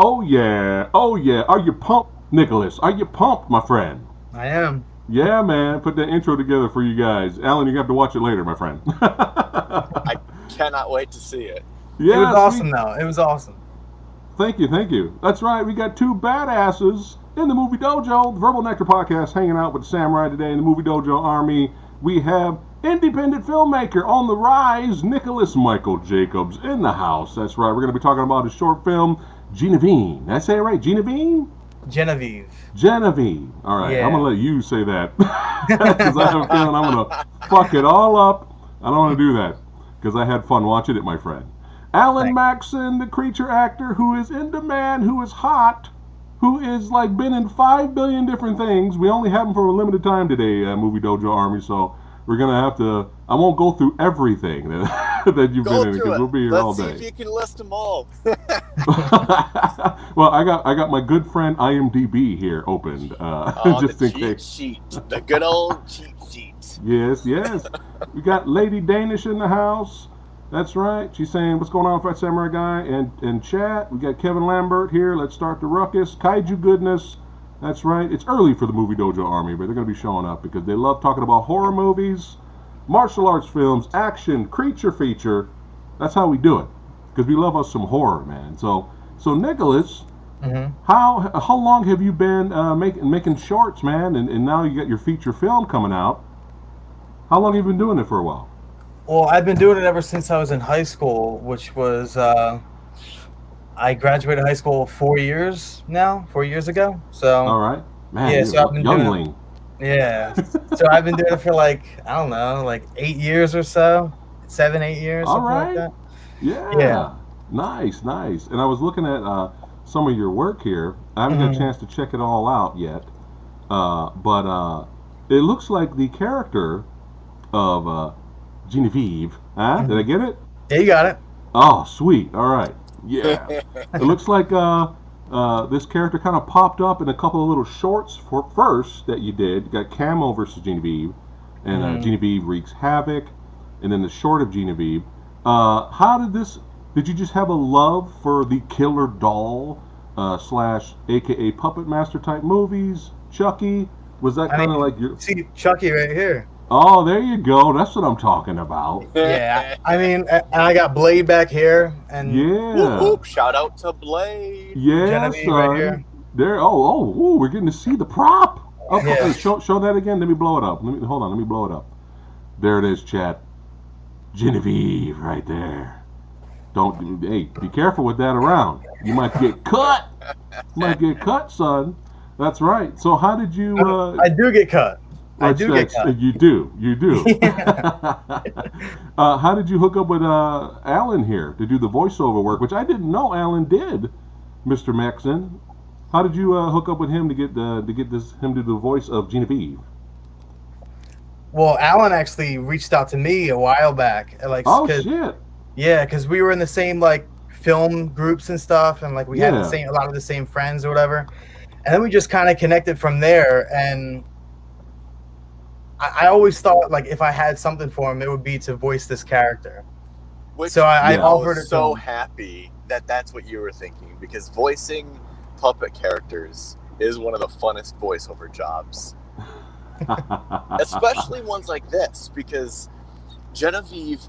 Oh yeah, oh yeah. Are you pumped, Nicholas? Are you pumped, my friend? I am. Yeah, man. Put that intro together for you guys. Alan, you have to watch it later, my friend. I cannot wait to see it. It was Yes, we. awesome, though. It was awesome. Thank you, thank you. That's right. We got two badasses in the Movie Dojo, the Verbal Nectar podcast, hanging out with the Samurai today in the Movie Dojo Army. We have independent filmmaker on the rise, Nicholas Michael Jacobs, in the house. That's right. We're going to be talking about his short film, Genevieve. Did I say it right? Genevieve? Genevieve. Genevieve. All right, Yeah. I'm gonna let you say that because I have a feeling I'm gonna fuck it all up. I don't want to do that because I had fun watching it, my friend. Alan Thanks. Maxson, the creature actor who is in demand, who is hot, who is like been in 5 billion different things. We only have him for a limited time today, Movie Dojo Army. So we're gonna have to. I won't go through everything that you've Go been in through because it. we'll be here Let's all see day. if you can list them all. Well, I got my good friend IMDb here opened, Oh, just the in cheat case. sheet. The good old cheat sheet. Yes, yes. We got Lady Danish in the house. That's right. She's saying, "What's going on, Phat Samurai Guy?" And chat. We got Kevin Lambert here. Let's start the ruckus. Kaiju goodness. That's right. It's early for the Movie Dojo Army, but they're going to be showing up because they love talking about horror movies, martial arts films, action, creature feature. That's how we do it because we love us some horror, man. So Nicholas, hmm how long have you been making shorts, man? And now you got your feature film coming out. How long have you been doing it for a while? Well, I've been doing it ever since I was in high school, which was I graduated high school 4 years now, 4 years ago. So All right, man, yeah, you're so I've a been doing it. youngling. Yeah, so I've been doing it for like I don't know, like 8 years or so, 7, 8 years, All something like right, that. Yeah. yeah, nice, nice. And I was looking at some of your work here. I haven't got a hmm chance to check it all out yet, but it looks like the character of Genevieve. Huh? Did I hmm get it? Yeah, you got it. Oh, sweet. All right. Yeah. It looks like this character kind of popped up in a couple of little shorts for first that you did. You got Camo versus Genevieve, and hmm Genevieve wreaks havoc, and then the short of Genevieve. How did this? Did you just have a love for the killer doll slash AKA puppet master type movies? Chucky? Was that I kind of mean, like your? see Chucky right here. Oh, there you go. That's what I'm talking about. Yeah, I mean, and I got Blade back here and Whoop, Yeah. whoop. Shout out to Blade. Yeah, Genevieve right son. here. There. Ooh, we're getting to see the prop. Oh, hey, Yeah. show that again. Let me blow it up. Hold on. Let me blow it up. There it is, chat. Genevieve, right there. Don't. Hey, be careful with that around. You might get cut. You might get cut, son. That's right. So how did you? I do get cut. I do get cut. You do. You do. Yeah. How did you hook up with Alan here to do the voiceover work, which I didn't know Alan did, Mr. Maxson? How did you hook up with him to get him to do the voice of Genevieve? Well, Alan actually reached out to me a while back, like, Oh cause, shit! yeah, because we were in the same like film groups and stuff, and like we had Yeah. a lot of the same friends or whatever, and then we just kind of connected from there. And I always thought like if I had something for him, it would be to voice this character. Which So I Yeah. I offered was it to so him. happy that that's what you were thinking because voicing puppet characters is one of the funnest voiceover jobs, especially ones like this because Genevieve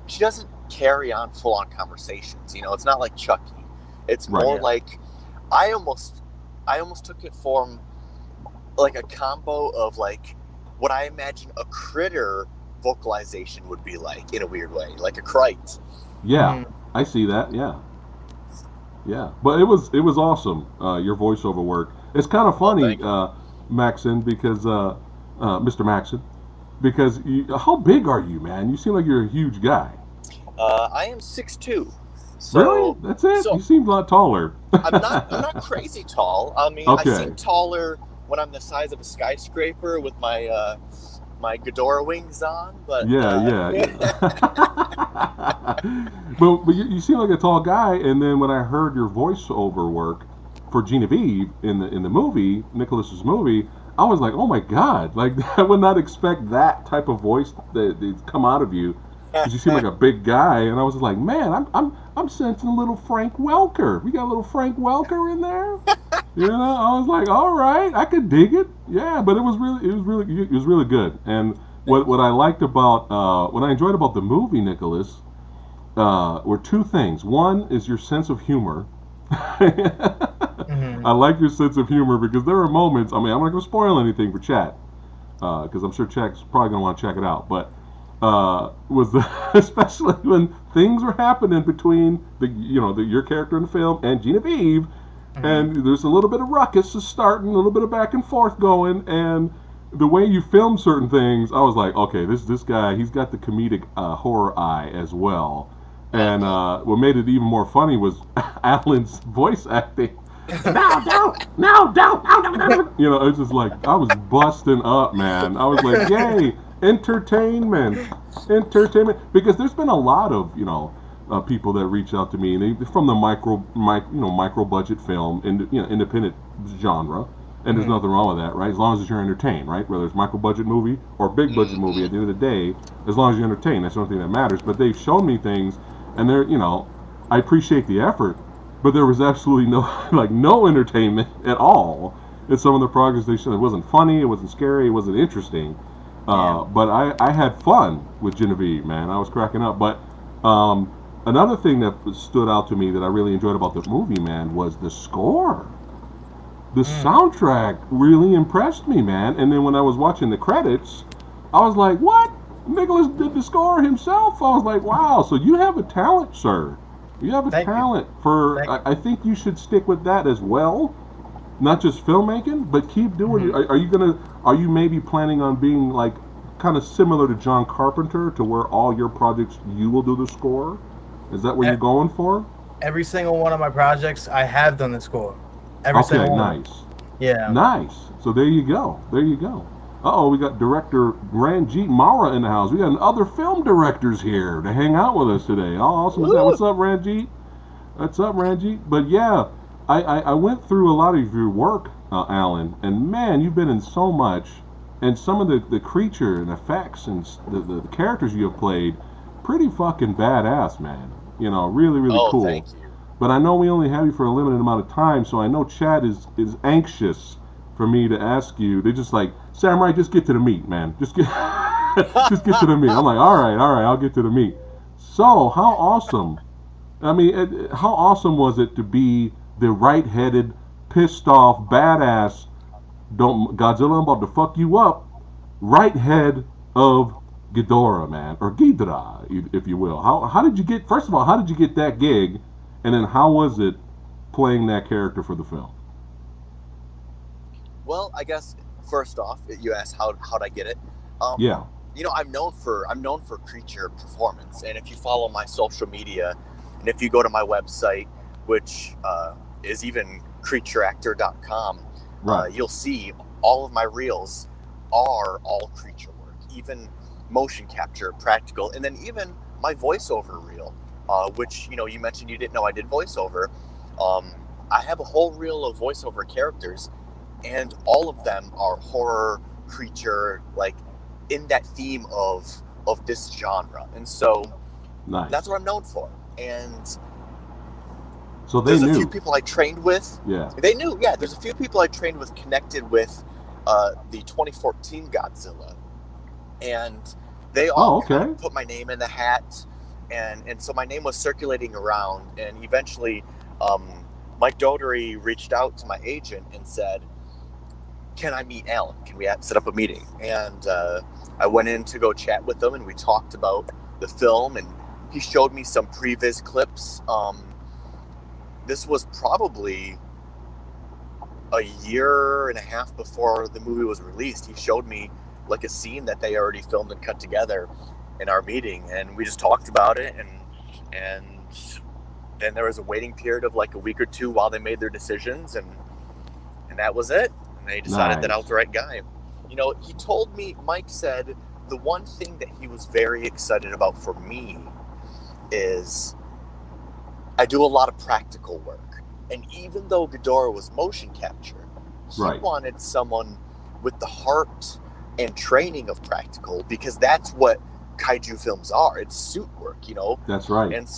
she doesn't carry on full-on conversations. You know, it's not like Chucky. It's Right. more Yeah. like I almost took it from like a combo of like what I imagine a critter vocalization would be like in a weird way, like a krite. Yeah, Mhm. I see that. Yeah, yeah. But it was awesome. Your voiceover work. It's kind of Oh, funny, thank you. Maxon, because Mr. Maxson, because how big are you, man? You seem like you're a huge guy. I am 6'2". Really? That's it? So You seem a lot taller. I'm not crazy tall. I mean, Okay. I seem taller when I'm the size of a skyscraper with my my Ghidorah wings on. But Yeah. but you seem like a tall guy, and then when I heard your voiceover work for Genevieve in the movie, Nicholas's movie, I was like, oh my god! Like I would not expect that type of voice that come out of you, because you seem like a big guy, and I was like, man, I'm sensing a little Frank Welker. We got a little Frank Welker in there. You know, I was like, all right, I could dig it. Yeah, but it was really good. And what I liked about what I enjoyed about the movie, Nicholas, were two things. One is your sense of humor. Mm-hmm. I like your sense of humor because there are moments. I mean, I'm not going to spoil anything for chat because I'm sure chat's probably going to want to check it out. But especially when things were happening between your character in the film and Genevieve. Mm-hmm. And there's a little bit of ruckus is starting, a little bit of back and forth going, and the way you film certain things, I was like, okay, this guy, he's got the comedic horror eye as well. And what made it even more funny was Alan's voice acting. No, don't. You know, it's just like, I was busting up, man. I was like, yay, entertainment. Because there's been a lot of, people that reach out to me, and they from the micro budget film, independent genre, and there's nothing wrong with that, right? As long as you're entertained, right? Whether it's micro budget movie or big budget movie, at the end of the day, as long as you're entertained, that's the only thing that matters. But they've shown me things, and I appreciate the effort, but there was absolutely no entertainment at all in some of the projects they showed. It wasn't funny, it wasn't scary, it wasn't interesting. But I had fun with Genevieve, man. I was cracking up, but. Another thing that stood out to me that I really enjoyed about the movie, man, was the score. The soundtrack really impressed me, man. And then when I was watching the credits, I was like, what? Nicholas did the score himself? I was like, wow, so you have a talent, sir. You have a talent for, I think you should stick with that as well. Not just filmmaking, but keep doing it. Are you maybe planning on being like kind of similar to John Carpenter, to where all your projects you will do the score? Is that what you're going for? Every single one of my projects, I have done the score. Every single one. Nice. Yeah. Nice. So there you go. Uh-oh, we got director Ranjit Mara in the house. We got other film directors here to hang out with us today. Oh, awesome. What's up, Ranjit? But yeah, I went through a lot of your work, Alan, and man, you've been in so much. And some of the creature and effects and the characters you have played, pretty fucking badass, man. Really cool. Thank you. But I know we only have you for a limited amount of time, so I know Chad is anxious for me to ask you. They're just like, Samurai, just get to the meat, man. Just get to the meat. I'm like, all right, I'll get to the meat. So, how awesome was it to be the right-headed, pissed off, badass, Godzilla, I'm about to fuck you up, right head of Ghidorah, man, or Ghidra, if you will. How did you get that gig, and then how was it playing that character for the film? Well, I guess first off, you asked how'd I get it. Yeah. I'm known for creature performance, and if you follow my social media, and if you go to my website, which is even creatureactor.com, right, you'll see all of my reels are all creature work, even motion capture, practical, and then even my voiceover reel, which you mentioned you didn't know I did voiceover. I have a whole reel of voiceover characters, and all of them are horror, creature, like in that theme of this genre, and so nice. That's what I'm known for. And so there's a few people I trained with. Yeah, they knew. Yeah, there's a few people I trained with connected with the 2014 Godzilla, and they all kind of put my name in the hat, and so my name was circulating around, and eventually Mike Dougherty reached out to my agent and said, can I meet Alan? Can we set up a meeting? And I went in to go chat with him, and we talked about the film, and he showed me some previs clips. This was probably a year and a half before the movie was released. He showed me like a scene that they already filmed and cut together in our meeting, and we just talked about it, and then there was a waiting period of like a week or two while they made their decisions, and that was it. And they decided that I was the right guy. You know, he told me, Mike said, the one thing that he was very excited about for me is I do a lot of practical work. And even though Ghidorah was motion capture, he wanted someone with the heart and training of practical, because that's what kaiju films are. It's suit work, you know? That's right. And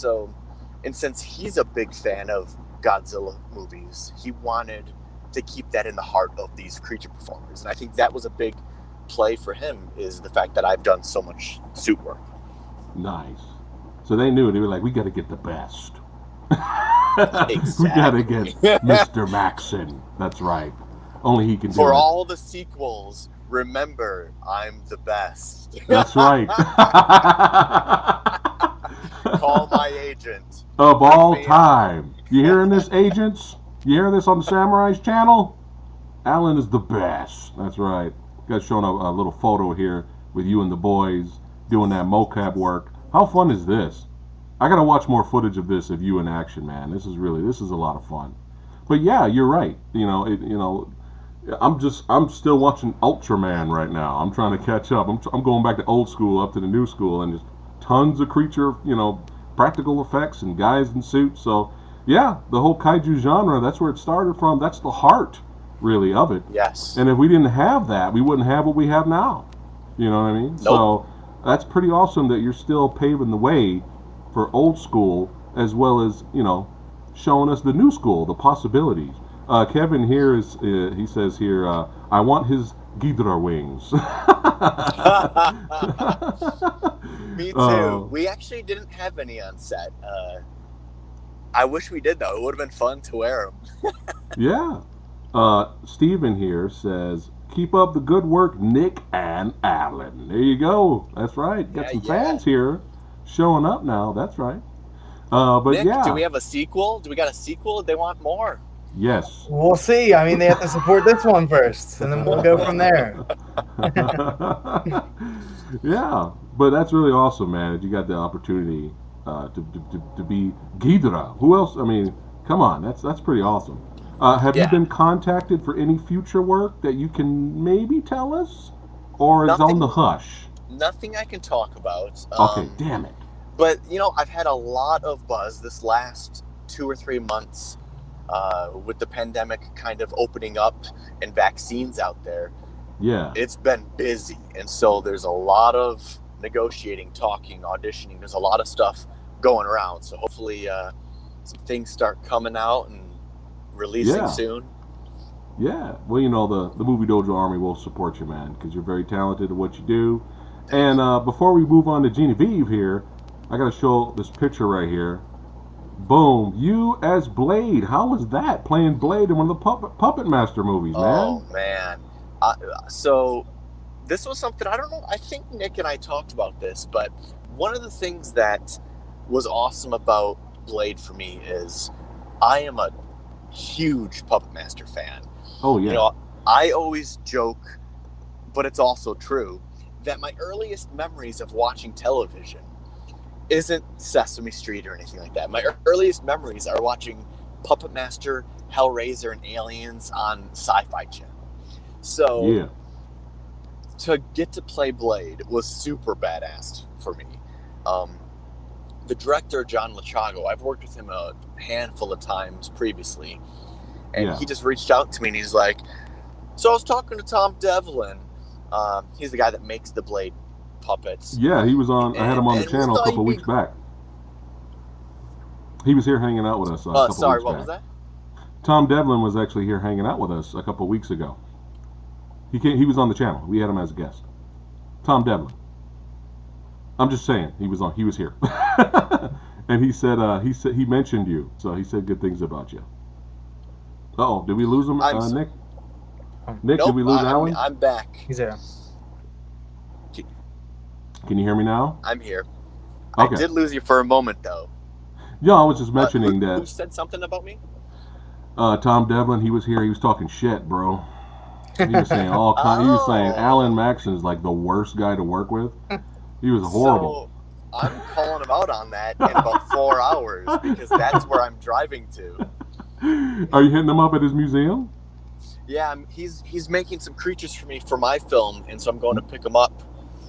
since he's a big fan of Godzilla movies, he wanted to keep that in the heart of these creature performers. And I think that was a big play for him, is the fact that I've done so much suit work. Nice. So they knew, they were like, we got to get the best. Exactly. We got to get Mr. Maxson. That's right. Only he can do it. For all the sequels, remember, I'm the best. That's right. Call my agent. Of all time. You hearing this, agents? You hear this on the Samurai's channel? Alan is the best. That's right. You guys showing a little photo here with you and the boys doing that mocap work. How fun is this? I gotta watch more footage of this of you in action, man. This is a lot of fun. But yeah, you're right. I'm still watching Ultraman right now. I'm trying to catch up. I'm going back to old school up to the new school, and just tons of creature, practical effects and guys in suits. So yeah, the whole kaiju genre, that's where it started from. That's the heart, really, of it. Yes. And if we didn't have that, we wouldn't have what we have now. You know what I mean? Nope. So that's pretty awesome that you're still paving the way for old school, as well as, showing us the new school, the possibilities. Kevin here he says here, I want his Ghidorah wings. Me too. We actually didn't have any on set. I wish we did, though. It would have been fun to wear them. Yeah. Steven here says, keep up the good work, Nick and Alan. There you go. That's right. Got some fans here showing up now. That's right. But Nick, yeah. do we have a sequel? Do we got a sequel? They want more. Yes. We'll see. I mean, they have to support this one first, and then we'll go from there. Yeah, but that's really awesome, man, that you got the opportunity to be Ghidorah. Who else? I mean, come on, that's pretty awesome. Have you been contacted for any future work that you can maybe tell us? Or is it on the hush? Nothing I can talk about. Okay, damn it. But, I've had a lot of buzz this last 2 or 3 months with the pandemic kind of opening up and vaccines out there. Yeah. It's been busy. And so there's a lot of negotiating, talking, auditioning. There's a lot of stuff going around. So hopefully some things start coming out and releasing soon. Yeah. Well, the Movie Dojo Army will support you, man, because you're very talented at what you do. And before we move on to Genevieve here, I got to show this picture right here. Boom. You as Blade. How was that, playing Blade in one of the Puppet Master movies, man? Oh, man. So this was something, I don't know, I think Nick and I talked about this, but one of the things that was awesome about Blade for me is I am a huge Puppet Master fan. Oh, yeah. I always joke, but it's also true, that my earliest memories of watching television isn't Sesame Street or anything like that. My earliest memories are watching Puppet Master, Hellraiser, and Aliens on Sci-Fi Channel. So to get to play Blade was super badass for me. The director, John Lachago, I've worked with him a handful of times previously, and he just reached out to me and he's like, so I was talking to Tom Devlin. He's the guy that makes the Blade puppets. Yeah, he was on. I had him on the channel a couple weeks back. He was here hanging out with us. Sorry, weeks back. what was that? Tom Devlin was actually here hanging out with us a couple weeks ago. He was on the channel. We had him as a guest. Tom Devlin. I'm just saying he was here, and he said he mentioned you, so he said good things about you. Uh-oh, did we lose him, Nick? Nick, nope, did we lose Alan? I'm back. He's there. Can you hear me now? I'm here. Okay. I did lose you for a moment, though. Yeah, I was just mentioning who said something about me? Tom Devlin, he was here. He was talking shit, bro. He was saying all kind. He was saying Oh. Alan Maxson is like the worst guy to work with. He was horrible. So I'm calling him out on that in about 4 hours because that's where I'm driving to. Are you hitting him up at his museum? Yeah, he's making some creatures for me for my film, and so I'm going to pick him up.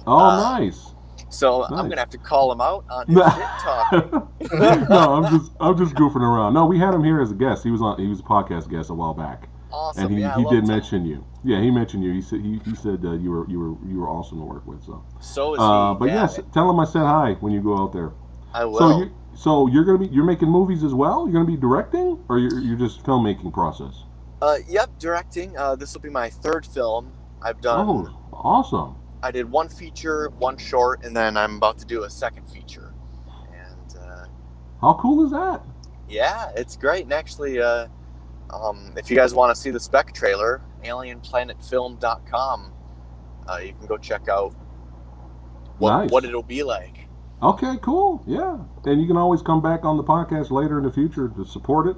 Oh, nice. So Nice. I'm gonna have to call him out on his shit talk. No, I'm just goofing around. No, we had him here as a guest. He was a podcast guest a while back, Awesome. and yeah, I he love did Tom. mention you. Yeah, he mentioned you. He said you were awesome to work with. So So is he. but yeah, yes, tell him I said hi when you go out there. I will. So you're making movies as well? You're gonna be directing, or you're just filmmaking process? Yep, directing. This will be my third film. I've done. Oh, awesome. I did one feature, one short, and then I'm about to do a second feature. And How cool is that? yeah, it's great. And actually, if you guys want to see the spec trailer, alienplanetfilm.com, you can go check out Nice. what it'll be like. Okay, cool. Yeah, and you can always come back on the podcast later in the future to support it,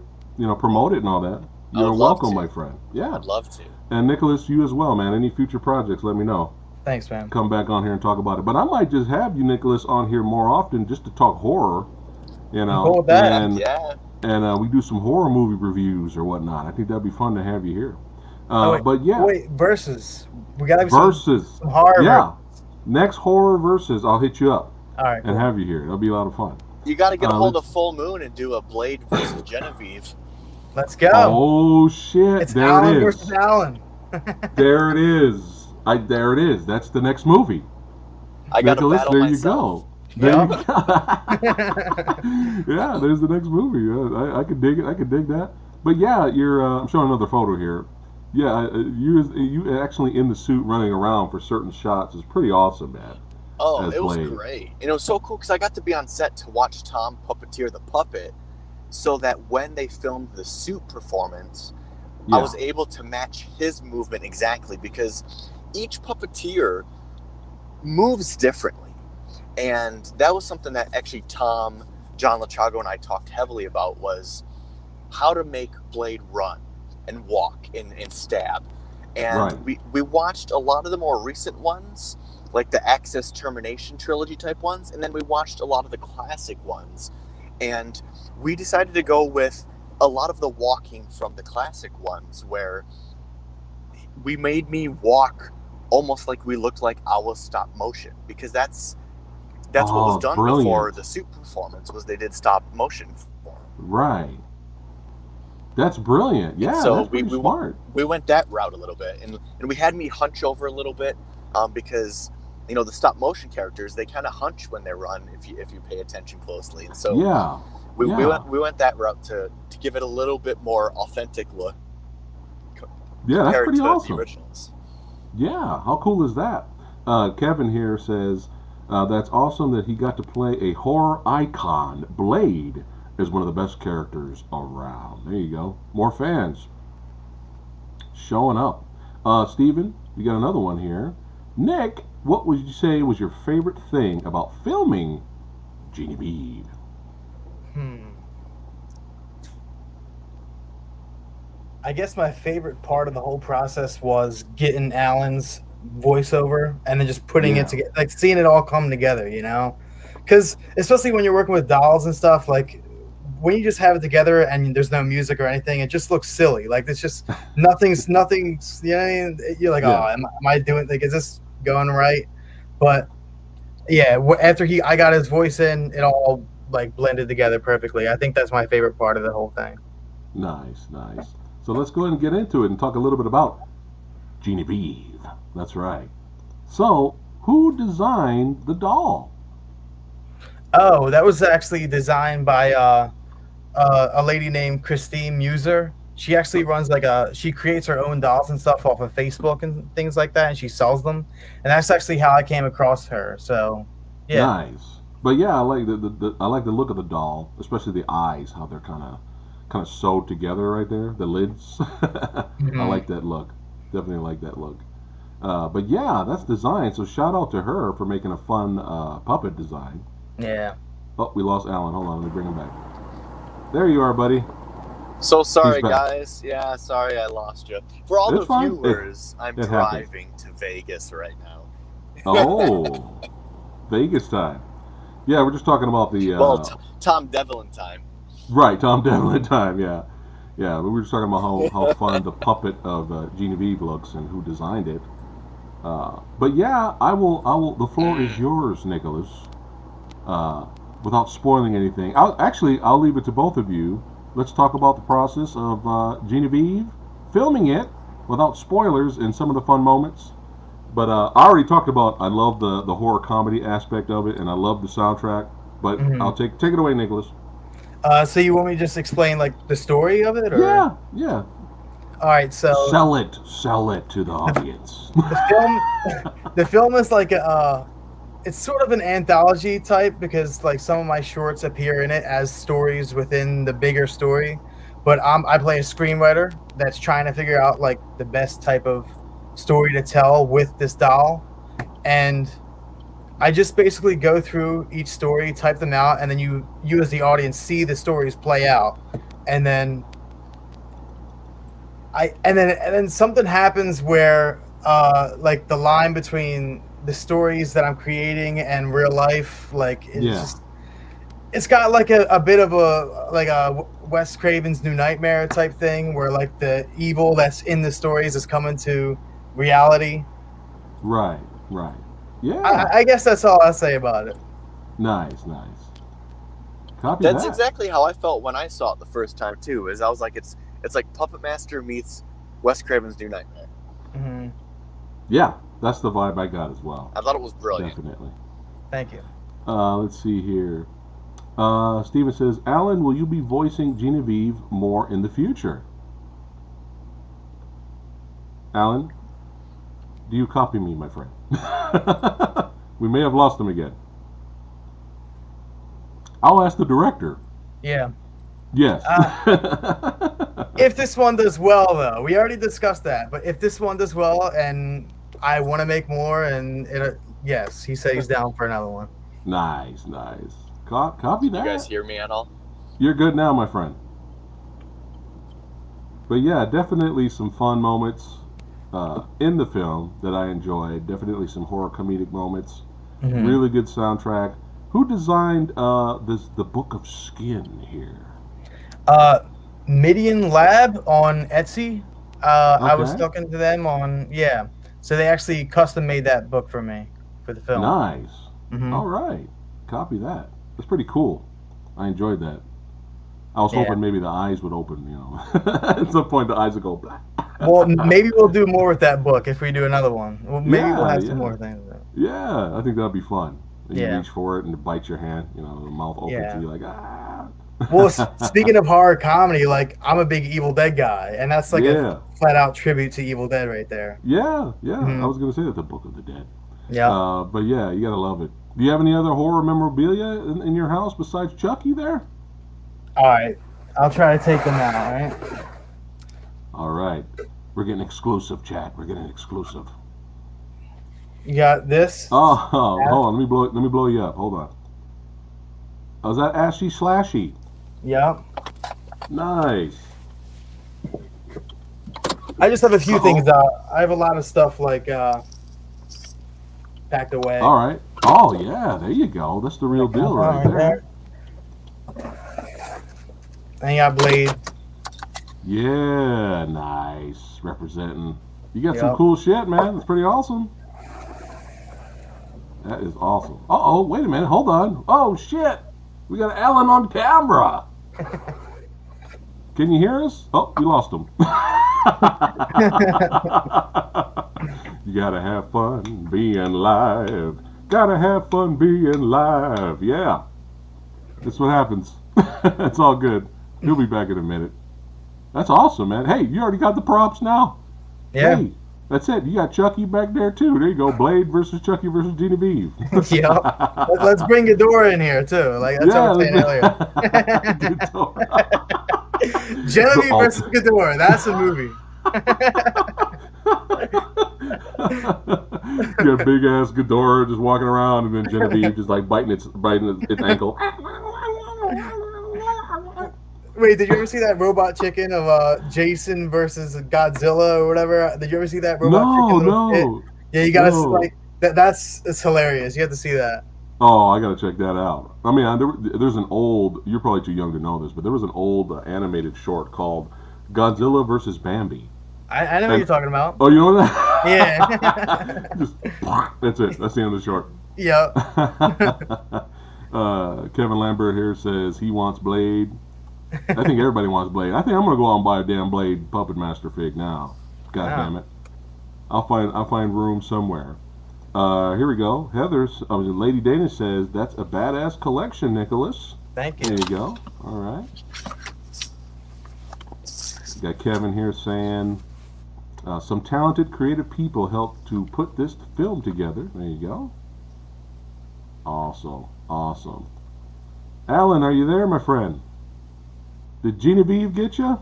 promote it and all that. I You're would love welcome, to. my friend. Yeah, I'd love to. and Nicholas, you as well, man. Any future projects, let me know. Thanks, man. Come back on here and talk about it. But I might just have you, Nicholas, on here more often just to talk horror. Cool with that. And Yeah. and we do some horror movie reviews or whatnot. I think that'd be fun to have you here. Wait, but yeah, Wait, versus. We gotta be versus. some horror. Yeah, next horror versus. I'll hit you up All right. and have you here. It'll be a lot of fun. You got to get a hold let's- of Full Moon and do a Blade versus Genevieve. Let's go. Oh shit! It's there Alan it versus is. Alan. There it is. There it is. That's the next movie. I got to Nicholas, battle there myself. you go. There Yep. you go. Yeah, there's the next movie. I could dig it. I could dig that. But yeah, you're. I'm showing another photo here. Yeah, you actually in the suit running around for certain shots is pretty awesome, man. Oh, as it was Blade. great. And it was so cool because I got to be on set to watch Tom puppeteer the puppet so that when they filmed the suit performance, Yeah. I was able to match his movement exactly because each puppeteer moves differently. And that was something that actually Tom, John Lachago, and I talked heavily about was how to make Blade run and walk and stab. And Right. we watched a lot of the more recent ones, like the Access Termination trilogy type ones, and then we watched a lot of the classic ones. And we decided to go with a lot of the walking from the classic ones where we made me walk almost like we looked like our stop motion because that's what was done brilliant. before the suit performance was they did stop motion for him. Right. That's brilliant. Yeah, So that's pretty smart. We went that route a little bit, and we had me hunch over a little bit because the stop motion characters, they kind of hunch when they run if you pay attention closely, and so Yeah. we yeah. went that route to give it a little bit more authentic look Yeah, that's compared pretty to awesome. the originals. Yeah, how cool is that? Kevin here says that's awesome that he got to play a horror icon. Blade is one of the best characters around. There you go. More fans showing up. Steven, we got another one here. Nick, what would you say was your favorite thing about filming Genevieve? I guess my favorite part of the whole process was getting Alan's voiceover and then just putting Yeah. it together, like seeing it all come together, because especially when you're working with dolls and stuff, like when you just have it together and there's no music or anything, it just looks silly. Like it's just nothing's, you're like, Yeah. oh, am I doing, like, is this going right? But yeah, after I got his voice in, it all like blended together perfectly. I think that's my favorite part of the whole thing. Nice, nice. So let's go ahead and get into it and talk a little bit about Genevieve. That's right. So, who designed the doll? Oh, that was actually designed by a lady named Christine Muser. She actually runs she creates her own dolls and stuff off of Facebook and things like that, and she sells them. And that's actually how I came across her. So, yeah. Nice. But yeah, I like I like the look of the doll, especially the eyes, how they're kind of sewed together right there, the lids. I like that look. Definitely like that look. But yeah, that's design. So shout out to her for making a fun puppet design. Yeah. Oh, we lost Alan. Hold on, let me bring him back. There you are, buddy. So sorry, He's back. guys. Yeah, sorry I lost you. For all It's the fine. viewers, I'm it driving to Vegas right now. Oh, Vegas time. Yeah, we're just talking about the Well, Tom Devlin time. right, Tom Devlin time. Yeah, yeah. We were just talking about how fun the puppet of Genevieve looks and who designed it. But yeah, I will. The floor is yours, Nicholas. Without spoiling anything, I'll leave it to both of you. Let's talk about the process of Genevieve filming it without spoilers and some of the fun moments. But I already talked about I love the horror comedy aspect of it, and I love the soundtrack. But I'll take it away, Nicholas. So you want me to just explain like the story of it, or? Yeah. All right, so Sell it to the audience. the film is like it's sort of an anthology type because like some of my shorts appear in it as stories within the bigger story, but I play a screenwriter that's trying to figure out like the best type of story to tell with this doll, and I just basically go through each story, type them out, and then you as the audience see the stories play out, and then something happens where like the line between the stories that I'm creating and real life, like it's got like a bit of a Wes Craven's New Nightmare type thing where like the evil that's in the stories is coming to reality. Right. Yeah. I guess that's all I'll say about it. Nice. Copy That's that. exactly how I felt when I saw it the first time too. Is I was like, it's like Puppet Master meets Wes Craven's New Nightmare. Mm-hmm. Yeah, that's the vibe I got as well. I thought it was brilliant. Definitely. Thank you. Let's see here. Steven says, Alan, will you be voicing Genevieve more in the future? Alan, do you copy me, my friend? We may have lost him again. I'll ask the director. Yeah. Yes. If this one does well, though, we already discussed that. But if this one does well, and I want to make more, and yes, he said he's down for another one. Nice. Copy that. You guys hear me at all? You're good now, my friend. But yeah, definitely some fun moments in the film that I enjoyed. Definitely some horror comedic moments. Mm-hmm. Really good soundtrack. Who designed the Book of Skin here? Midian Lab on Etsy. Okay. I was talking to them on so they actually custom made that book for me for the film. Nice. Mm-hmm. All right, copy that. That's pretty cool. I enjoyed that. I was hoping maybe the eyes would open. At some point the eyes would go black. Well, maybe we'll do more with that book if we do another one. Well, maybe we'll have some more things. Yeah, I think that'd be fun. And you reach for it and it bites your hand. The mouth opens and you're like, ah. Well, speaking of horror comedy, like I'm a big Evil Dead guy, and that's like a flat out tribute to Evil Dead right there. Yeah. Mm-hmm. I was gonna say that the Book of the Dead. Yeah. But yeah, you gotta love it. Do you have any other horror memorabilia in your house besides Chucky there? All right, I'll try to take them out. All right. All right, we're getting exclusive, chat. We're getting exclusive. You got this? Oh, hold on. Let me blow you up. Hold on. Oh, is that Ashy Slashy? Yep. Nice. I just have a few things out. I have a lot of stuff like packed away. All right. Oh yeah, there you go. That's the real deal right there. And you got Blade. Yeah, nice. Representing. You got some cool shit, man. That's pretty awesome. That is awesome. Uh-oh, wait a minute. Hold on. Oh, shit. We got Alan on camera. Can you hear us? Oh, we lost him. You gotta have fun being live. Gotta have fun being live. Yeah. That's what happens. It's all good. He'll be back in a minute. That's awesome, man. Hey, you already got the props now? Yeah. Hey, that's it. You got Chucky back there, too. There you go. Blade versus Chucky versus Genevieve. Yeah. Let's bring Ghidorah in here, too. Like, that's what I was saying earlier. Genevieve versus Ghidorah. That's a movie. You got big ass Ghidorah just walking around, and then Genevieve just like biting its ankle. Wait, did you ever see that robot chicken of Jason versus Godzilla or whatever? Did you ever see that robot chicken? No. Yeah, you gotta like that. It's hilarious. You have to see that. Oh, I gotta check that out. I mean, there's an old. You're probably too young to know this, but there was an old animated short called Godzilla versus Bambi. I know what you're talking about. Oh, you know that? Yeah. Just, that's it. That's the end of the short. Yep. Kevin Lambert here says he wants Blade. I think everybody wants Blade. I think I'm gonna go out and buy a damn Blade Puppet Master fig now. God damn it! I'll find room somewhere. Here we go. Lady Dana says that's a badass collection, Nicholas. Thank you. There you go. All right. Got Kevin here saying some talented, creative people helped to put this film together. There you go. Awesome. Alan, are you there, my friend? Did Genevieve get you?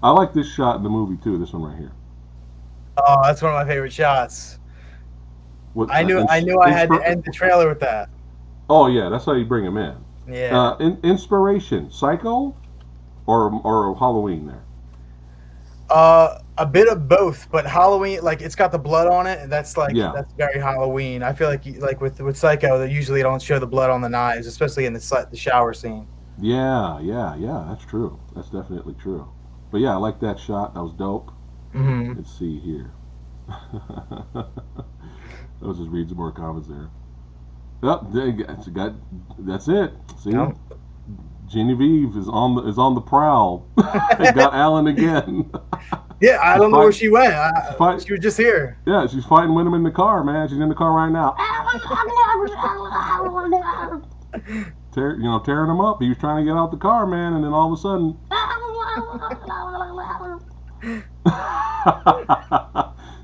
I like this shot in the movie too. This one right here. Oh, that's one of my favorite shots. I knew I had to end the trailer with that. Oh yeah, that's how you bring him in. Yeah. Inspiration, Psycho, or Halloween there. A bit of both, but Halloween, like it's got the blood on it, and that's very Halloween. I feel like with Psycho, they usually don't show the blood on the knives, especially in the shower scene. Yeah, that's true. That's definitely true. But yeah, I like that shot. That was dope. Mm-hmm. Let's see here. Let's just read some more comments there. Yep, that's it. See, yep. Genevieve is on the prowl. Got Alan again. Yeah, I don't know where she went. She was just here. Yeah, she's fighting with him in the car, man. She's in the car right now. Tearing him up. He was trying to get out the car, man, and then all of a sudden.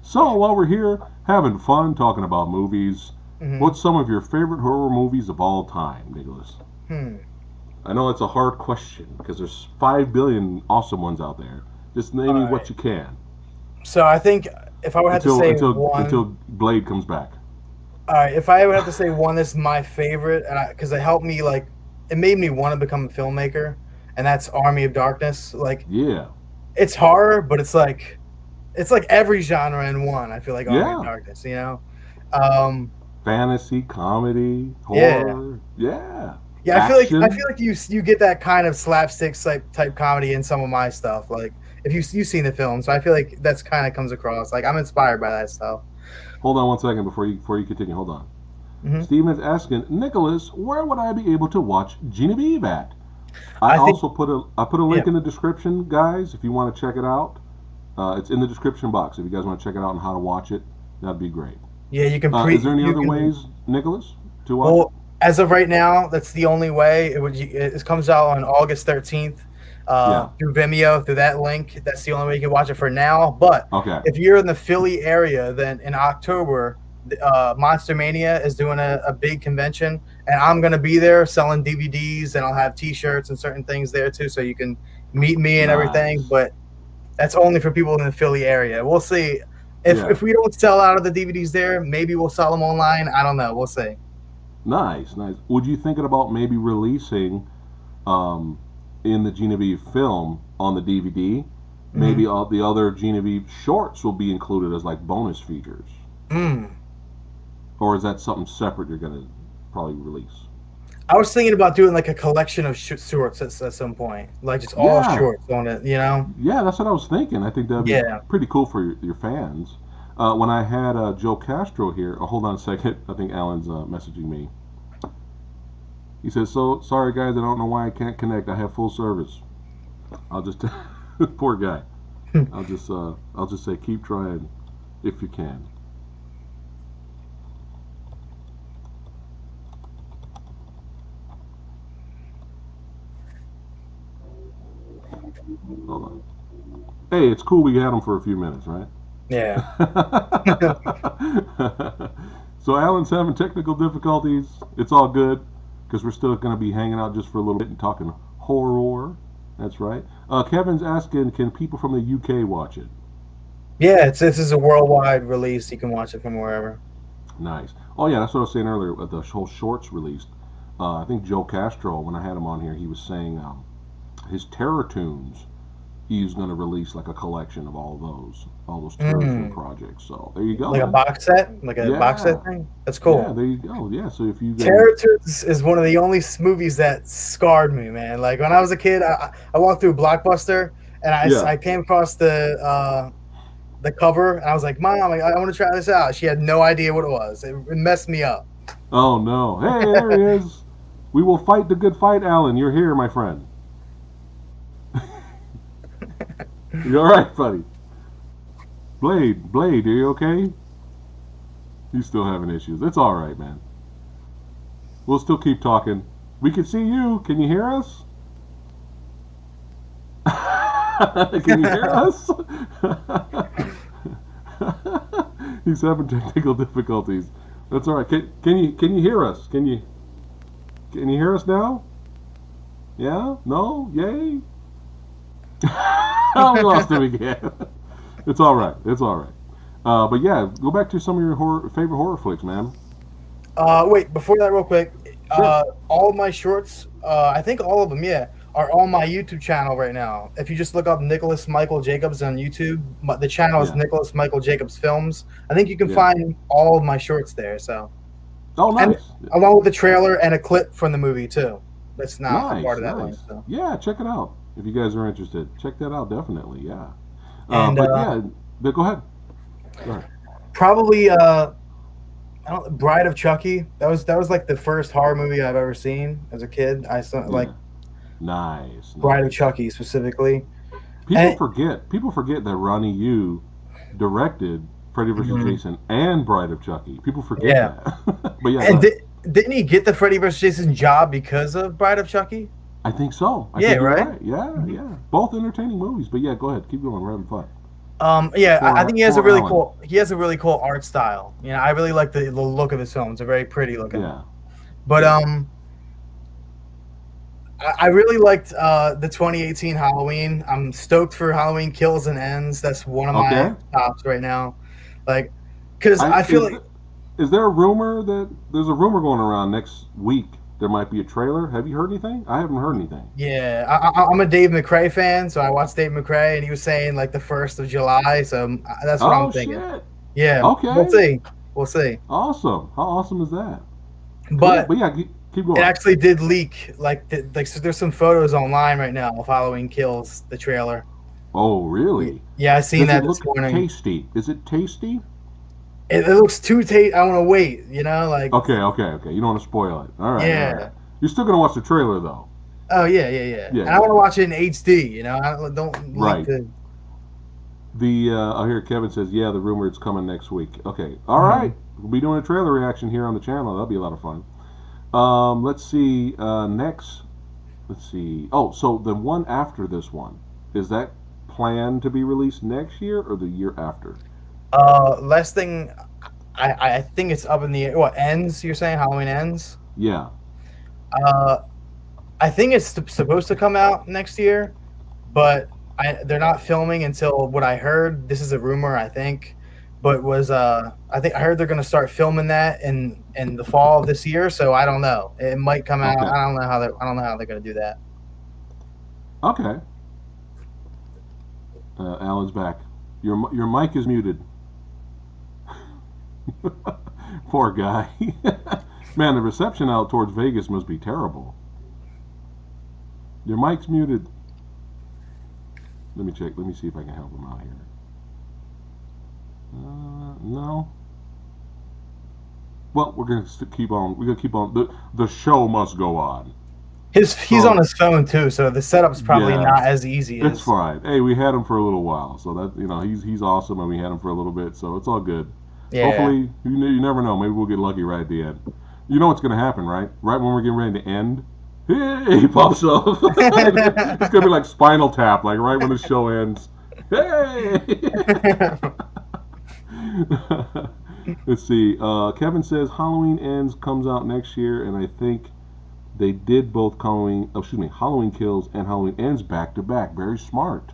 So while we're here having fun talking about movies, what's some of your favorite horror movies of all time, Nicholas? I know it's a hard question because there's 5 billion awesome ones out there. Just name me what you can. So I think if I would have to say one until Blade comes back. All right, if I would have to say one that's my favorite, because it helped me, like, it made me want to become a filmmaker, and that's Army of Darkness. Like, yeah, it's horror, but it's like every genre in one. I feel like Army of Darkness, you know, fantasy, comedy, horror, yeah. Action. I feel like you get that kind of slapstick type comedy in some of my stuff. Like, if you've seen the film, so I feel like that's kind of comes across. Like, I'm inspired by that stuff. Hold on one second before you continue. Hold on. Steven's asking, Nicholas, where would I be able to watch Genevieve at? I put a link in the description, guys, if you want to check it out. It's in the description box. If you guys want to check it out and how to watch it, that'd be great. Yeah, you can. Is there any other ways, Nicholas, to watch it? As of right now, that's the only way. It comes out on August 13th through Vimeo, through that link. That's the only way you can watch it for now. But if you're in the Philly area, then in October, Monster Mania is doing a big convention, and I'm going to be there selling DVDs, and I'll have T-shirts and certain things there too, so you can meet me and everything. But that's only for people in the Philly area. We'll see. If we don't sell out of the DVDs there, maybe we'll sell them online. I don't know. We'll see. Nice. Would you thinking about maybe releasing in the Genevieve film on the DVD? Maybe all the other Genevieve shorts will be included as like bonus features. Or is that something separate you're gonna probably release? I was thinking about doing like a collection of shorts at some point, like just all shorts on it, you know? Yeah, that's what I was thinking. I think that'd be pretty cool for your fans. When I had Joe Castro here, hold on a second. I think Alan's messaging me. He says, "So sorry guys, I don't know why I can't connect. I have full service." I'll just poor guy. I'll just say keep trying if you can. Hold on. Hey, it's cool we had him for a few minutes, right? Yeah. So Alan's having technical difficulties. It's all good because we're still going to be hanging out just for a little bit and talking horror. That's right. Kevin's asking, can people from the UK watch it? Yeah, this is a worldwide release. You can watch it from wherever. Nice. Oh yeah, that's what I was saying earlier. The whole shorts released. I think Joe Castro, when I had him on here, he was saying his Terror Tunes, he's going to release like a collection of all those Terror Tune projects. So there you go. Like a box set, like a box set thing. That's cool. Yeah, there you go. Yeah, so if you Terror Tunes is one of the only movies that scarred me, man. Like when I was a kid, I walked through Blockbuster and I came across the cover and I was like, Mom, I want to try this out. She had no idea what it was. It messed me up. Oh no! Hey, there he is. We will fight the good fight, Alan. You're here, my friend. You all right, buddy? Blade, are you okay? He's still having issues. It's all right, man. We'll still keep talking. We can see you. Can you hear us? Can you hear us? He's having technical difficulties. That's all right. Can you hear us? Can you hear us now? Yeah? No? Yay? Oh, we lost him again. It's all right. But yeah, go back to some of your favorite horror flicks, man. Wait, before that, real quick. Sure. All of my shorts, I think all of them, are on my YouTube channel right now. If you just look up Nicholas Michael Jacobs on YouTube, the channel is Nicholas Michael Jacobs Films. I think you can find all of my shorts there. So. Oh, nice. And, along with the trailer and a clip from the movie too. That's not part of that link. So. Yeah, check it out if you guys are interested. Check that out, definitely. Yeah. And But go ahead. Probably Bride of Chucky. That was like the first horror movie I've ever seen as a kid. I saw like nice. Bride of Chucky specifically. People forget that Ronnie Yu directed Freddy vs. Jason and Bride of Chucky. People forget that. But yeah. And didn't he get the Freddy vs. Jason job because of Bride of Chucky? I think so. I think you're right? Yeah. Both entertaining movies. But yeah, go ahead. Keep going. We're having fun. I think he has a really cool art style. You know, I really like the look of his films. They're very pretty looking. Yeah. But I really liked the 2018 Halloween. I'm stoked for Halloween Kills and Ends. That's one of my tops right now. Like, because I feel like. Is there a rumor there's a rumor going around next week? There might be a trailer. Have you heard anything? I haven't heard anything. Yeah, I'm a Dave McRae fan, so I watched Dave McRae, and he was saying like the 1st of July. So that's what I'm thinking. Shit. Yeah. Okay. We'll see. Awesome. How awesome is that? But yeah, keep going. It actually did leak. So there's some photos online right now of Halloween Kills, the trailer. Oh, really? Yeah, I seen that this morning. Tasty? Is it tasty? It looks too tasty. I want to wait. You know, like. Okay. You don't want to spoil it. All right. Yeah. All right. You're still gonna watch the trailer though. Oh yeah. And I want to watch it in HD. You know, I don't. Right. Like to... I hear Kevin says, yeah, the rumor it's coming next week. Okay. All right. We'll be doing a trailer reaction here on the channel. That'll be a lot of fun. Let's see. Next. Let's see. Oh, so the one after this one, is that planned to be released next year or the year after? Last thing, I think it's up in the air. What, Ends? You're saying Halloween Ends? Yeah. I think it's supposed to come out next year, but they're not filming until what I heard. This is a rumor, I think, but I heard they're going to start filming that in the fall of this year. So I don't know. It might come out. I don't know how they're going to do that. Okay. Alan's back. Your mic is muted. Poor guy. Man, the reception out towards Vegas must be terrible. Your mic's muted. Let me check. Let me see if I can help him out here. No. Well, we're gonna keep on. We're gonna keep on. The show must go on. He's on his phone too, so the setup's probably not as easy. It's fine. Hey, we had him for a little while, so that he's awesome, and we had him for a little bit, so it's all good. Yeah. Hopefully, you never know. Maybe we'll get lucky right at the end. You know what's gonna happen, right? Right when we're getting ready to end, hey, he pops up. It's gonna be like Spinal Tap, like right when the show ends. Hey. Let's see. Kevin says Halloween Ends comes out next year, and I think they did both Halloween Kills and Halloween Ends back to back. Very smart.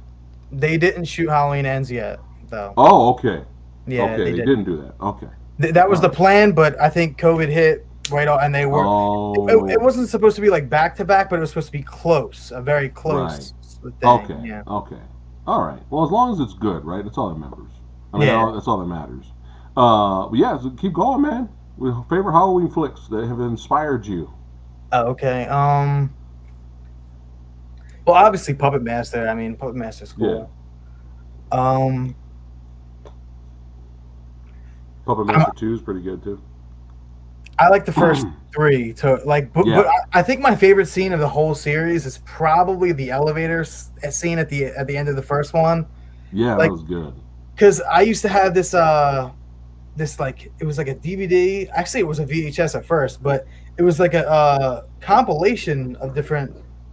They didn't shoot Halloween Ends yet, though. Oh, okay. Yeah, okay, they didn't do that. Okay. That was the plan, but I think COVID hit right on, and they were. Oh, It wasn't supposed to be like back to back, but it was supposed to be close, a very right. close thing. Okay. Yeah. Okay. All right. Well, as long as it's good, right? That's all that matters. I mean, Yeah. that's all that matters. But yeah, so keep going, man. With favorite Halloween flicks that have inspired you. Oh, okay. Well, obviously Puppet Master. I mean, Puppet Master's Yeah. cool. Um, Puppet I'm, Master 2 is pretty good too. I like the first three. To like, but Yeah. I think my favorite scene of the whole series is probably the elevator scene at the end of the first one. Yeah, Like, that was good. because I used to have this this like it was like a DVD. Actually, it was a VHS at first, but it was like a compilation of different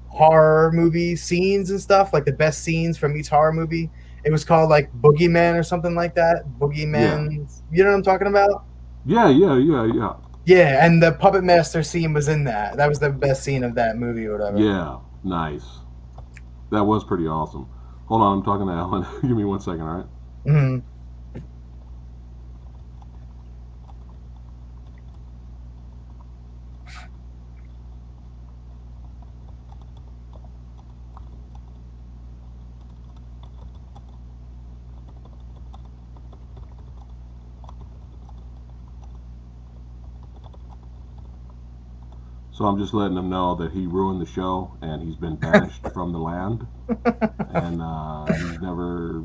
horror movie scenes and stuff, like the best scenes from each horror movie. It was called like Boogeyman or something like that. Boogeyman, you know what I'm talking about? Yeah. Yeah, and the Puppet Master scene was in that. That was the best scene of that movie or whatever. Yeah, nice. That was pretty awesome. Hold on, I'm talking to Alan. Give me 1 second, all right? Mm-hmm. So I'm just letting him know that he ruined the show and he's been banished from the land. And he's never,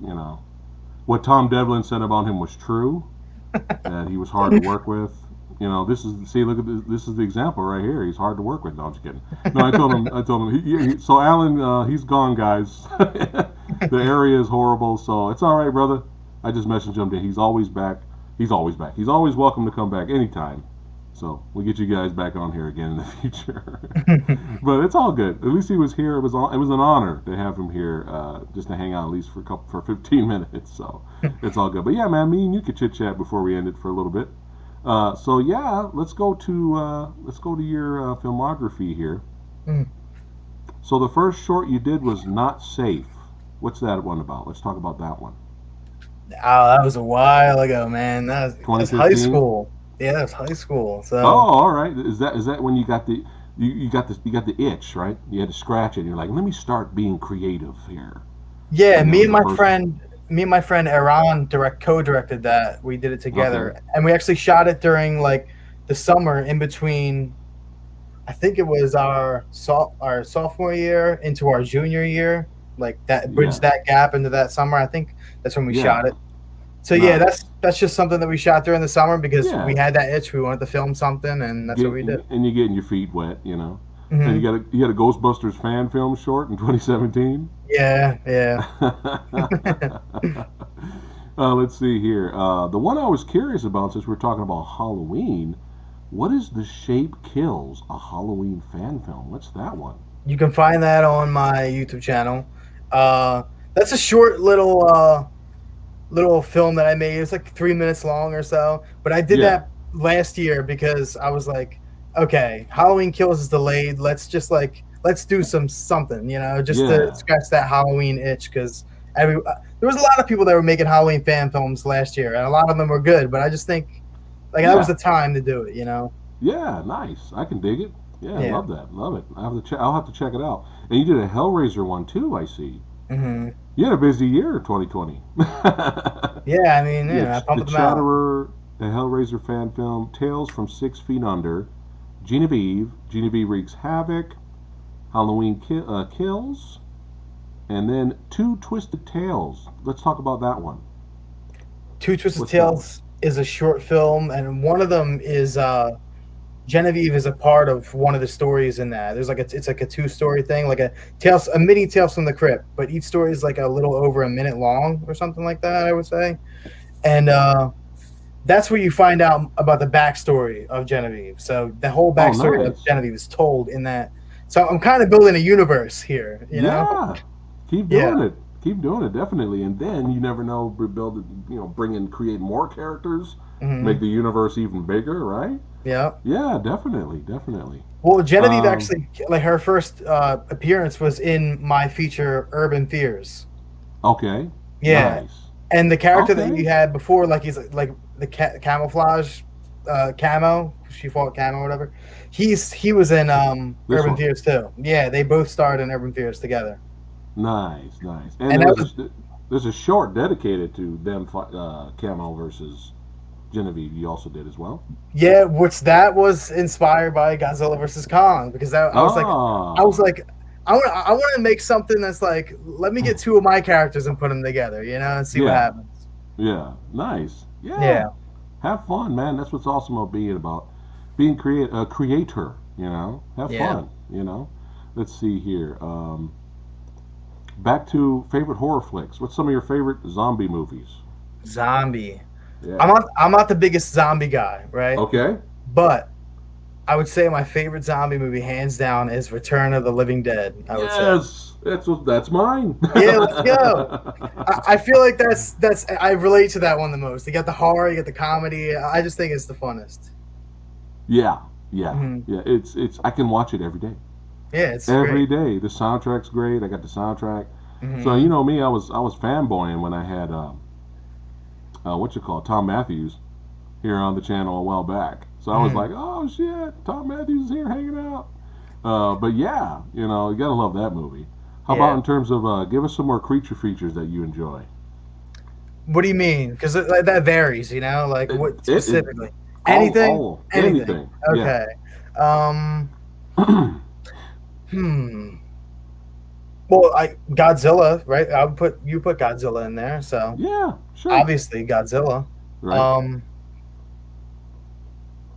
what Tom Devlin said about him was true. That he was hard to work with. Look at this is the example right here. He's hard to work with. No, I'm just kidding. No, I told him. So Alan, he's gone, guys. The area is horrible, so it's all right, brother. I just messaged him that he's always back. He's always back. He's always welcome to come back anytime. So we'll get you guys back on here again in the future. But it's all good. At least he was here. It was an honor to have him here, just to hang out at least for 15 minutes. So it's all good. But yeah, man, me and you could chit chat before we end it for a little bit. So yeah, let's go to your filmography here. Mm. So the first short you did was Not Safe. What's that one about? Let's talk about that one. Oh, that was a while ago, man. That was high 2015? school. Yeah, that was high school. So. Oh, all right. Is that when you got the you got the itch, right? You had to scratch it. And you're like, let me start being creative here. Yeah, And me that and was my the friend Aaron co-directed that. We did it together, Okay. and we actually shot it during like the summer in between. I think it was our sophomore year into our junior year, like that bridged that gap into that summer. I think that's when we shot it. So yeah, Nice. that's just something that we shot during the summer because Yeah. we had that itch. We wanted to film something, and that's what we did. And you're getting your feet wet, And Mhm. you got a Ghostbusters fan film short in 2017. Yeah. Let's see here. The one I was curious about, since we're talking about Halloween, what is The Shape Kills, a Halloween fan film? What's that one? You can find that on my YouTube channel. That's a short little film that I made. It's like 3 minutes long or so. But I did that last year because I was like, okay, Halloween Kills is delayed. Let's do something, just to scratch that Halloween itch. Because there was a lot of people that were making Halloween fan films last year, and a lot of them were good. But I just think that was the time to do it, Yeah, nice. I can dig it. Yeah, Yeah. love that. Love it. I'll have to check it out. And you did a Hellraiser one too, I see. Mm-hmm. You had a busy year, 2020. Yeah, I mean, I The pumped them out. Chatterer, the Hellraiser fan film, Tales from 6 Feet Under, Genevieve Wreaks Havoc, Halloween Kills, and then Two Twisted Tales. Let's talk about that one. Two Twisted What's Tales is a short film, and one of them is Genevieve is a part of one of the stories in that. There's it's like a 2-story thing, like a mini Tales from the Crypt, but each story is like a little over a minute long or something like that, I would say. And that's where you find out about the backstory of Genevieve. So the whole backstory of Genevieve is told in that. So I'm kind of building a universe here, you know? Yeah, keep doing it. Keep doing it, definitely. And then you never know, create more characters, make the universe even bigger, right? Yeah. Yeah, definitely. Well, Genevieve actually, like her first appearance was in my feature Urban Fears. Okay. Yeah. Nice. And the character that you had before, like he's like the camouflage camo she fought Camo or whatever. He was in This Urban one. Fears too. Yeah, they both starred in Urban Fears together. Nice. And And that was there's a short dedicated to them, Camo versus Genevieve. You also did as well. yeah, which that was inspired by Godzilla versus Kong because I was like, I want to make something that's like, let me get two of my characters and put them together, and see what Yeah. happens. Yeah, nice. Yeah. Yeah. Have fun, man. That's what's awesome about being a creator. Have Yeah. fun. Let's see here. Back to favorite horror flicks. What's some of your favorite zombie movies? Zombie. Yeah. I'm not the biggest zombie guy, right? Okay. But I would say my favorite zombie movie, hands down, is Return of the Living Dead. I would say. Yes, that's mine. Yeah, let's go. I feel like that's I relate to that one the most. You got the horror, you got the comedy. I just think it's the funnest. Yeah. Mhm. Yeah. It's I can watch it every day. Yeah, it's Every great. day. The soundtrack's great. I got the soundtrack. Mhm. So you know me, I was fanboying when I had Tom Matthews here on the channel a while back. So I was Mhm. like, oh shit, Tom Matthews is here hanging out. But yeah, you gotta love that movie. How about Yeah. in terms of give us some more creature features that you enjoy? What do you mean? Because that varies, like It- what it- specifically? Anything? Anything. Okay. Um. Yeah. Well, Godzilla, right? You put Godzilla in there, so Yeah, sure. obviously Godzilla. Right. Um.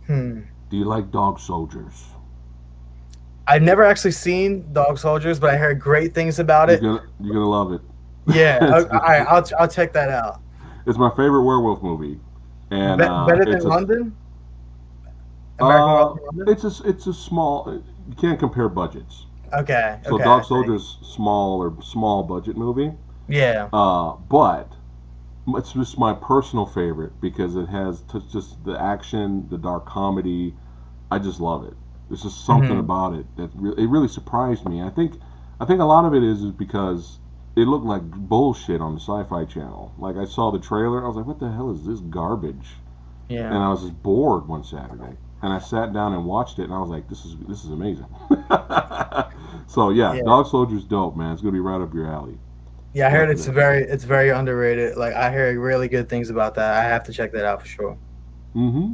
Do you like Dog Soldiers? I've never actually seen Dog Soldiers, but I heard great things about it. You're gonna love it. Yeah. It's- All right. I'll check that out. It's my favorite werewolf movie, and Better than it's London. American Werewolf in London? it's a small. You can't compare budgets. Okay. So Okay. Dog I see. Soldiers small budget movie. Yeah. But it's just my personal favorite because it has just the action, the dark comedy. I just love it. There's just something Mhm. about it that it really surprised me. I think a lot of it is because it looked like bullshit on the Sci-Fi Channel. Like I saw the trailer, I was like, "What the hell is this garbage?" Yeah. And I was just bored one Saturday, and I sat down and watched it, and I was like, "This is amazing." So yeah, Dog Soldier's dope, man. It's gonna be right up your alley. Yeah, I heard it's very underrated. Like I heard really good things about that. I have to check that out for sure. Mm-hmm.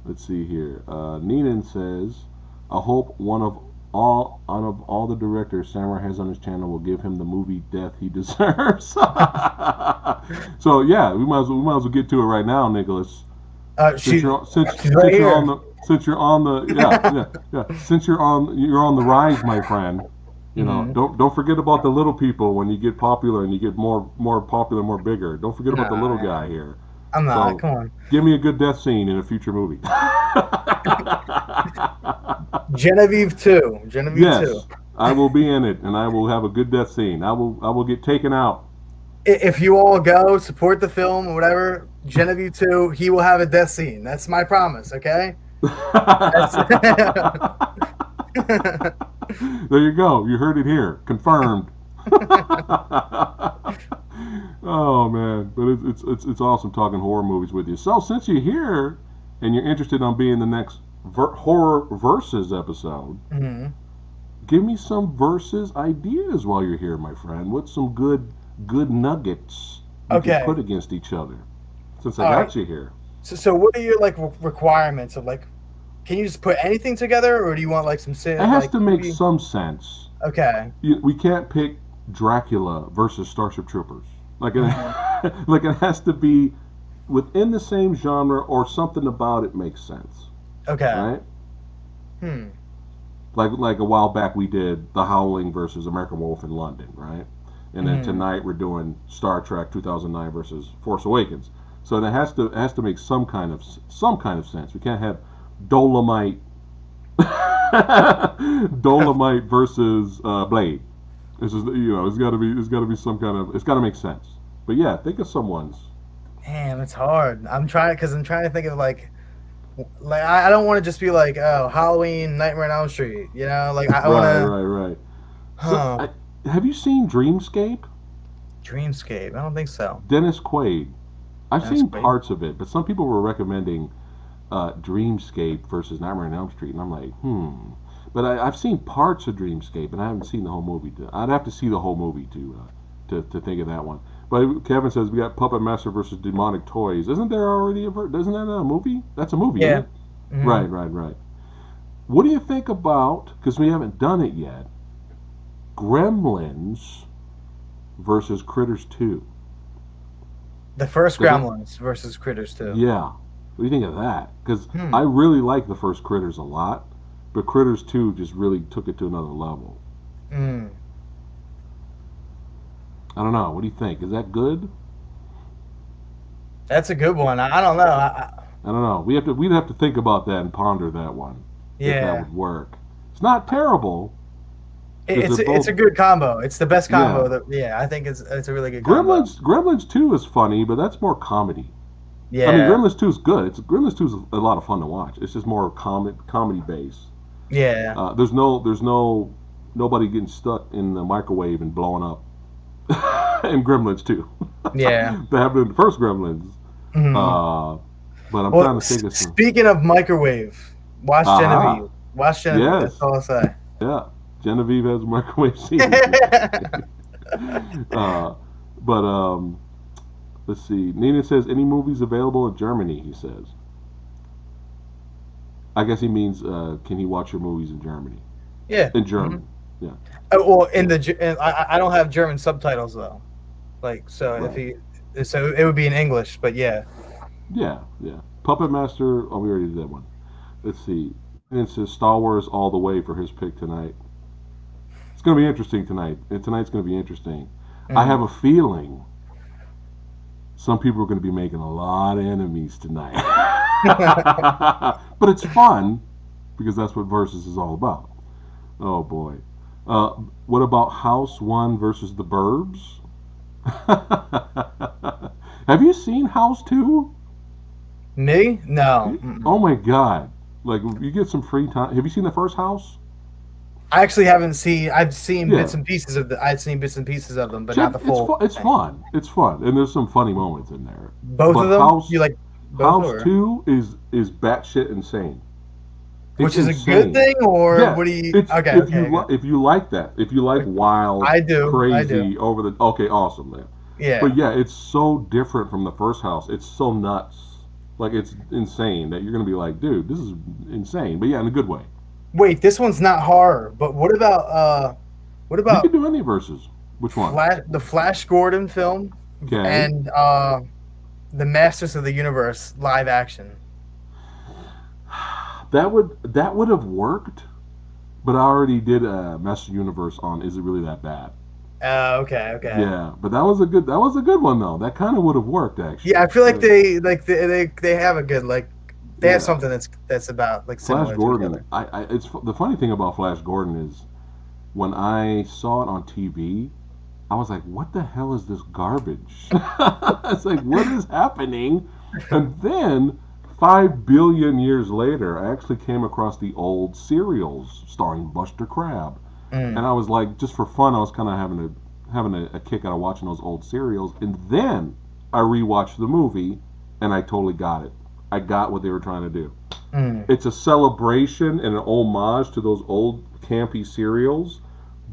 Let's see here. Neenan says, "I hope one of all the directors Samurai has on his channel will give him the movie death he deserves." So yeah, we might as well get to it right now, Nicholas. Since you're on the rise, my friend. Don't forget about the little people when you get popular and you get more popular, more bigger. Don't forget about the little guy here. I'm not. So, Come on. Give me a good death scene in a future movie. Genevieve 2. Genevieve Yes, 2. I will be in it, and I will have a good death scene. I will get taken out. If you all go support the film or whatever, Genevieve 2, he will have a death scene. That's my promise. Okay. There you go. You heard it here. Confirmed. Oh man, but it's awesome talking horror movies with you. So since you're here and you're interested in being the next horror versus episode, Mhm. give me some versus ideas while you're here, my friend. What's some good nuggets you Okay. can put against each other? Since I All got right. you here. So what are your requirements of can you just put anything together, or do you want some? It has to make some sense. Okay. We can't pick Dracula versus Starship Troopers. Like it has to be within the same genre, or something about it makes sense. Okay. Right? Like a while back we did The Howling versus American Wolf in London, right? And then tonight we're doing Star Trek 2009 versus Force Awakens. So it has to make some kind of sense. We can't have Dolomite versus Blade. This is it's got to be some kind of, it's got to make sense. But yeah, think of some ones. Damn, it's hard. I'm trying to think of I don't want to just be Halloween, Nightmare on Elm Street. I want to. Right. So, have you seen Dreamscape? Dreamscape. I don't think so. Dennis Quaid. I've Dennis seen Quaid? parts of it, but some people were recommending Dreamscape versus Nightmare on Elm Street, and I'm like, But I've seen parts of Dreamscape, and I haven't seen the whole movie. I'd have to see the whole movie to think of that one. But Kevin says we got Puppet Master versus Demonic Toys. Isn't there already isn't that a movie? That's a movie, yeah. Isn't it? Mm-hmm. Right. What do you think about, because we haven't done it yet, Gremlins versus Critters 2? The first Gremlins versus Critters 2. Yeah. What do you think of that? Because I really like the first Critters a lot, but Critters 2 just really took it to another level. I don't know. What do you think? Is that good? That's a good one. I don't know. I don't know. We'd have to think about that and ponder that one. Yeah. If that would work. It's not terrible. It's a good combo. It's the best combo. Yeah, I think it's a really good combo. Gremlins 2 is funny, but that's more comedy. Yeah. I mean, Gremlins 2 is good. Gremlins 2 is a lot of fun to watch. It's just more comedy based. Yeah. There's nobody getting stuck in the microwave and blowing up. in Gremlins 2. Yeah. That happened in the first Gremlins. But I'm trying to think of some. Speaking of microwave, watch Genevieve. Watch Genevieve. Yes. That's all I'll say. Yeah. Genevieve has a microwave scene. Let's see. Nina says, any movies available in Germany, he says. I guess he means, can he watch your movies in Germany? Yeah. In German. Yeah. Well, I don't have German subtitles though. So it would be in English, but yeah. Yeah. Puppet Master, we already did that one. Let's see. It says Star Wars all the way for his pick tonight. It's going to be interesting tonight. Tonight's going to be interesting. I have a feeling some people are going to be making a lot of enemies tonight. But it's fun because that's what Versus is all about. Oh boy. What about House 1 versus The Burbs? Have you seen House 2? Me? No. Oh my god. You get some free time. Have you seen the first House? I actually haven't seen. I've seen bits and pieces of them, but not the full. It's fun. It's fun, and there's some funny moments in there. Both of them. You like both? House 2 is batshit insane. Which is a good thing, or what do you? If you like that, if you like wild, crazy, over the. Okay, awesome, man. Yeah. But yeah, it's so different from the first House. It's so nuts. It's insane that you're gonna be like, dude, this is insane. But yeah, in a good way. Wait, this one's not horror, but what about? You can do any verses. Which one? The Flash Gordon film, and the Masters of the Universe live action. That would have worked, but I already did a Masters of the Universe on Is It Really That Bad? Okay. Yeah, but that was a good one though. That kind of would have worked actually. Yeah, I feel like they have a good they have something that's about similar Flash Gordon. To it's the funny thing about Flash Gordon is when I saw it on TV, I was like, what the hell is this garbage? It's like, what is happening? And then 5 billion years later, I actually came across the old serials starring Buster Crabbe. And I was like, just for fun, I was kind of having a kick out of watching those old serials. And then I rewatched the movie, and I totally got it. I got what they were trying to do. It's a celebration and an homage to those old campy serials,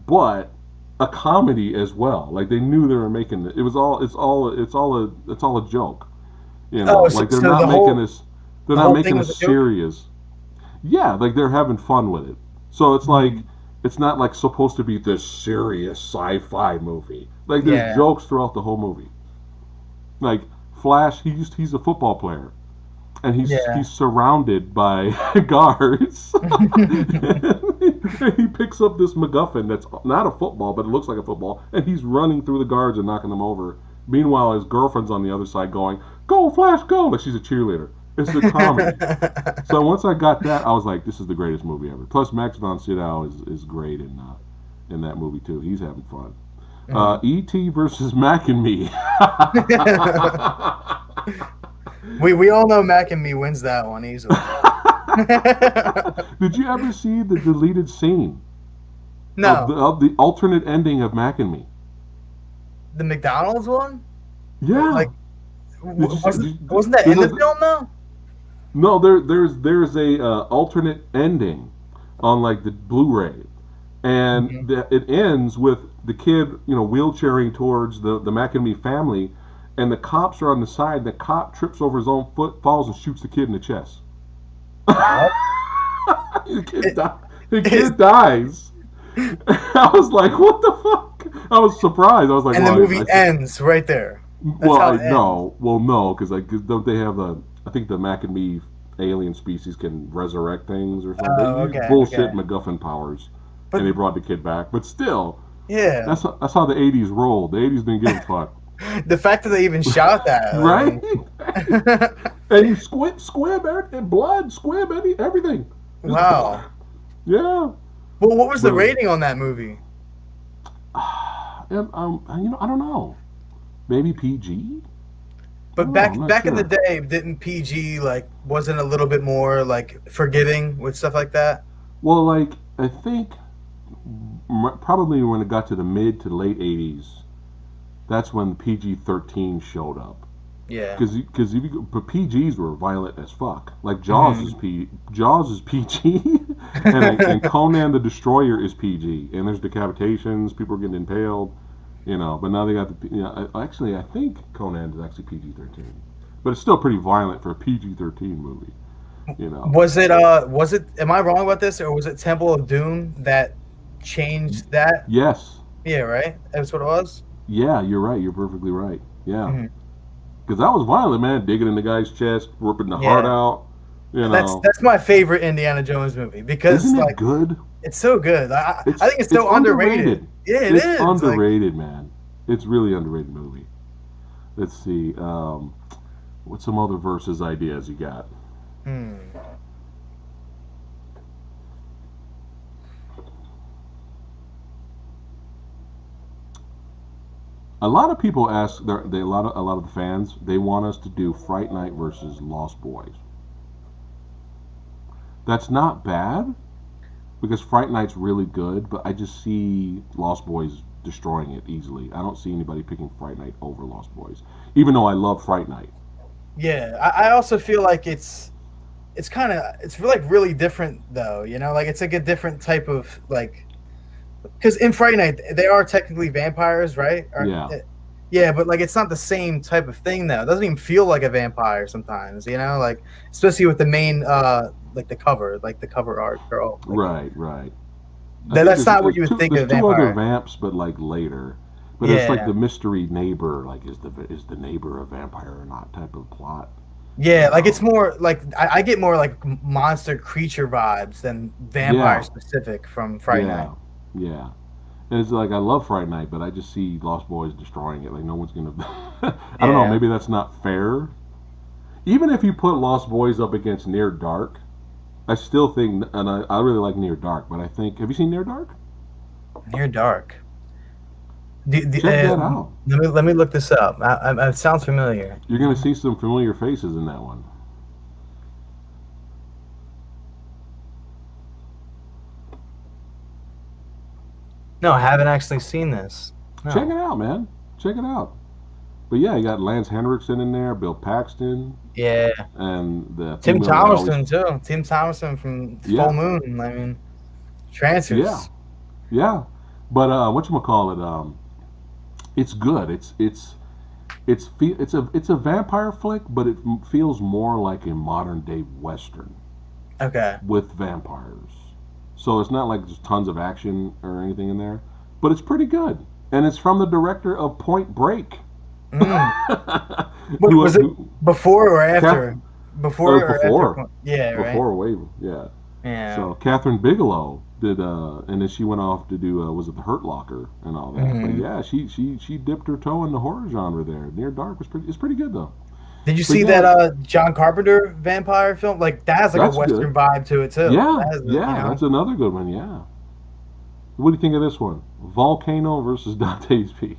but a comedy as well. They knew they were making it. It's all a joke. You know, they're not making us serious. Yeah, they're having fun with it. So it's it's not supposed to be this serious sci-fi movie. There's jokes throughout the whole movie. Flash, he's a football player, and he's surrounded by guards. He picks up this MacGuffin that's not a football, but it looks like a football, and he's running through the guards and knocking them over. Meanwhile, his girlfriend's on the other side going, "Go, Flash, go!" Like she's a cheerleader. It's a comedy. So once I got that, I was like, "This is the greatest movie ever." Plus, Max von Sydow is great in that movie too. He's having fun. E.T. versus Mac and Me. We all know Mac and Me wins that one easily. Did you ever see the deleted scene? No. Of the alternate ending of Mac and Me. The McDonald's one? Yeah. Wasn't that in the film though? No, there's a alternate ending on like the Blu-ray, and Mhm. it ends with the kid, wheelchairing towards the McEnemy family, and the cops are on the side. The cop trips over his own foot, falls, and shoots the kid in the chest. What? the kid It, di- the it's, kid dies. I was like, what the fuck? I was surprised. I was like, and the well, movie ends right there. That's well, how I it ends. no, well, no, because like, don't they have the? I think the McEnemy alien species can resurrect things or something. They Oh, use okay, okay. bullshit MacGuffin powers, and But they brought the kid back. But still, yeah, that's how the '80s rolled. The '80s didn't give a fuck, the fact that they even shot that, I right? mean, And you squib, and blood, squib, everything. Just wow. yeah. Well, what was the But rating on that movie? I don't know. Maybe PG. I But don't know. I'm not back in the sure. day, didn't PG like wasn't a little bit more like forgiving with stuff like that? Well, like I think probably when it got to the mid to late '80s, that's when PG-13 showed up. Yeah. Because but PGs were violent as fuck. Like Hmm. Jaws is PG, and Conan the Destroyer is PG, and there's decapitations, people are getting impaled, But now they got actually I think Conan is actually PG-13, but it's still pretty violent for a PG-13 movie. You know. Was it am I wrong about this, or was it Temple of Doom that changed that? Yes. Yeah, right? That's what it was? Yeah, you're right. You're perfectly right. Yeah. Hmm. Because that was violent, man. Digging in the guy's chest, ripping the heart Yeah. out. You That's know, that's my favorite Indiana Jones movie because isn't it like good? it's so good. I think it's It's so underrated. underrated. Yeah, it It's is. Like underrated, man. It's really underrated movie. Let's see. What's some other versus ideas you got? hmm. A lot of people ask. A lot of the fans. They want us to do Fright Night versus Lost Boys. That's not bad because Fright Night's really good, but I just see Lost Boys destroying it easily. I don't see anybody picking Fright Night over Lost Boys, even though I love Fright Night. Yeah, I also feel like it's kind of it's like really different though, like it's like a different type of like because in Friday Night they are technically vampires, right? Yeah, Yeah, but like it's not the same type of thing though. It doesn't even feel like a vampire sometimes, like especially with the main like the cover art girl. Like right, right. I think that's there's not what there's you would two think there's of a two other vampire. vamps, but like later. But it's like Yeah. the mystery neighbor, like is the neighbor a vampire or not type of plot. You Yeah, like it's know? more like I get more like monster creature vibes than vampire Yeah, specific from Friday Night. yeah, yeah. And it's like I love Friday Night, but I just see Lost Boys destroying it. Like no one's gonna. I don't know. Yeah. Maybe that's not fair. Even if you put Lost Boys up against Near Dark, I still think, and I really like Near Dark, but I think, have you seen Near Dark? Near Dark. Check that out. Let me look this up. It sounds familiar. You're gonna see some familiar faces in that one. No, I haven't actually seen this. Check No. it out, man. Check it out. But yeah, you got Lance Henriksen in there, Bill Paxton, Yeah. and the Tim female that always. Thomerson too. Tim Thomerson from Full Yeah, Moon. I mean, yeah, Trancers. yeah. But what you call it? It's good. It's a vampire flick, but it feels more like a modern day western Okay. with vampires. So it's not like there's tons of action or anything in there, but it's pretty good. And it's from the director of Point Break. Mm. who, Was it who before or Kath, after? Before or after? before Yeah. Right. before Wave, yeah. Yeah. So Catherine Bigelow did, and then she went off to do was it the Hurt Locker and all that. But Hmm. yeah, she dipped her toe in the horror genre there. Near Dark was pretty. It's pretty good though. Did you But see yeah, that John Carpenter vampire film? Like that has like a that's Western good. vibe to it too. Yeah, That has yeah, that's another good one. Yeah. What do you think of this one? Volcano versus Dante's Peak.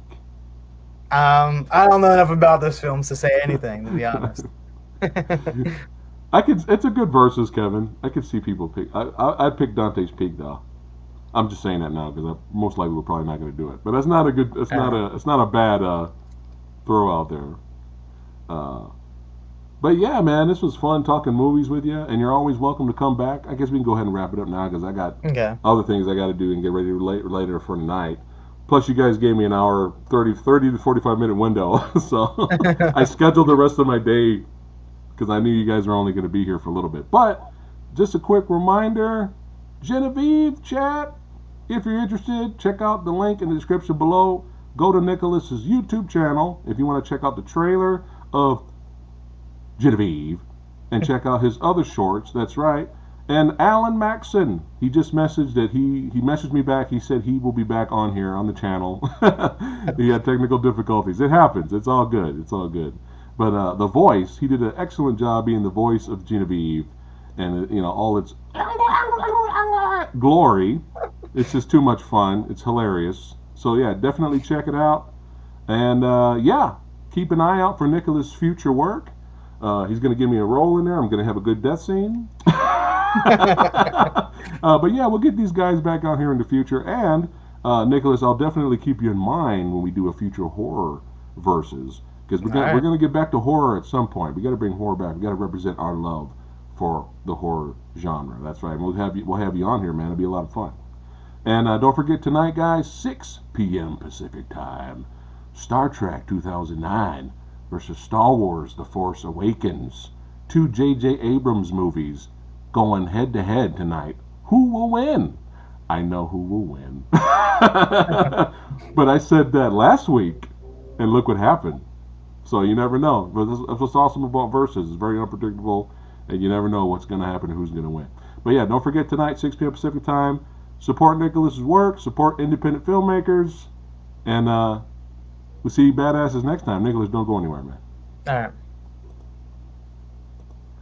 I don't know enough about those films to say anything, to be honest. I could. It's a good versus, Kevin. I could see people pick. I'd pick Dante's Peak though. I'm just saying that now because I most likely we're probably not going to do it. But that's not a good. It's not Uh, a. It's not a bad throw out there. Uh, But yeah, man, this was fun talking movies with you, and you're always welcome to come back. I guess we can go ahead and wrap it up now because I got Okay. other things I got to do and get ready later for tonight. Plus, you guys gave me an hour, 30 to 45 minute window, so I scheduled the rest of my day because I knew you guys were only going to be here for a little bit. But just a quick reminder, Genevieve, chat, if you're interested, check out the link in the description below. Go to Nicholas's YouTube channel if you want to check out the trailer of Genevieve and check out his other shorts. That's right. And Alan Maxson, he just messaged that he messaged me back. He said he will be back on here on the channel. He had technical difficulties. It happens. It's all good. It's all good. But the voice, he did an excellent job being the voice of Genevieve, and all its glory. It's just too much fun. It's hilarious. So yeah, definitely check it out. And yeah, keep an eye out for Nicholas' future work. He's going to give me a role in there. I'm going to have a good death scene. But yeah, we'll get these guys back out here in the future. And Nicholas, I'll definitely keep you in mind when we do a future horror versus, because we're going to get back to horror at some point. We got to bring horror back. We got to represent our love for the horror genre. That's right. We'll have you on here, man. It'll be a lot of fun. And don't forget tonight, guys, 6 p.m. Pacific time, Star Trek 2009 versus Star Wars The Force Awakens. 2 J.J. Abrams movies going head to head tonight. Who will win? I know who will win. But I said that last week, and look what happened. So you never know. But that's what's awesome about Versus. It's very unpredictable, and you never know what's going to happen and who's going to win. But yeah, don't forget tonight, 6 p.m. Pacific time. Support Nicholas's work. Support independent filmmakers. And we'll see you badasses next time. Nicholas, don't go anywhere, man. All right.